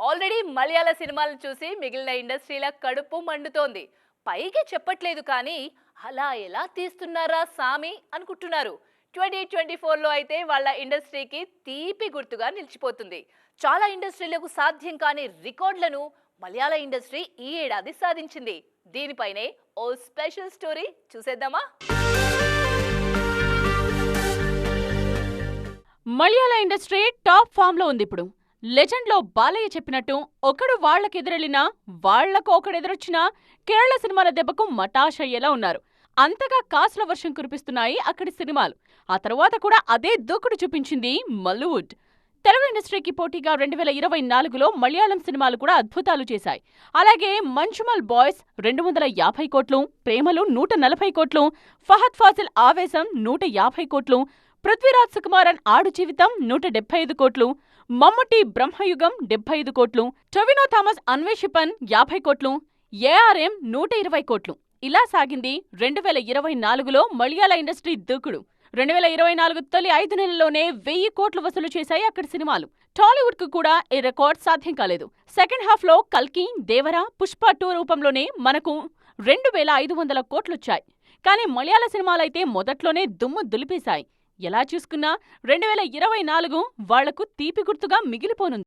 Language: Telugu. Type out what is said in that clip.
ఆల్రెడీ మలయాళ సినిమాలను చూసి మిగిలిన ఇండస్ట్రీల కడుపు మండుతోంది. పైకి చెప్పట్లేదు కానీ అలా ఎలా తీస్తున్నారా సామి అనుకుంటున్నారు. 2024లో అయితే వాళ్ళ ఇండస్ట్రీకి తీపి గుర్తుగా నిలిచిపోతుంది. చాలా ఇండస్ట్రీలకు సాధ్యం కాని రికార్డులను మలయాళ ఇండస్ట్రీ ఈ ఏడాది సాధించింది. దీనిపైనే ఓ స్పెషల్ స్టోరీ చూసేద్దామా? మలయాళ ఇండస్ట్రీ టాప్ ఫామ్ లో ఉంది ఇప్పుడు. లెజెండ్ లో బాలయ్య చెప్పినట్టు ఒకడు వాళ్లకెదురెళ్ళినా వాళ్లకు ఒకడెదురొచ్చినా కేరళ సినిమాల దెబ్బకు మటాష్ అయ్యేలా ఉన్నారు. అంతగా కాసుల వర్షం కురిపిస్తున్నాయి అక్కడి సినిమాలు. ఆ తరువాత కూడా అదే దూకుడు చూపించింది మల్లువుడ్. తెలుగు ఇండస్ట్రీకి పోటీగా 2024లో మలయాళం సినిమాలు కూడా అద్భుతాలు చేశాయి. అలాగే మంచుమల్ బాయ్స్ 250 కోట్లు, ప్రేమలు 140 కోట్లు, ఫహద్ ఫాసిల్ ఆవేశం 150 కోట్లు, పృథ్వీరాజ్ సుకుమారన్ ఆడు జీవితం 175 కోట్లు, మమ్ముట్టి బ్రహ్మయుగం 75 కోట్లు, టొవినో థామస్ అన్వేషిపన్ 50 కోట్లు, ఏఆర్ఎం 120 కోట్లు. ఇలా సాగింది 2024లో మలయాళ ఇండస్ట్రీ దూకుడు. 2024 తొలి 5 నెలల్లోనే 1000 కోట్లు వసూలు చేశాయి అక్కడి సినిమాలు. టాలీవుడ్ కు కూడా ఈ రికార్డ్ సాధ్యం కాలేదు. సెకండ్ హాఫ్ లో కల్కి, దేవర, పుష్ప 2 రూపంలోనే మనకు 2500 కోట్లొచ్చాయి. కానీ మలయాళ సినిమాలైతే మొదట్లోనే దుమ్ము దులిపేశాయి. ఎలా చూసుకున్నా 2024 వాళ్లకు తీపి గుర్తుగా మిగిలిపోనుంది.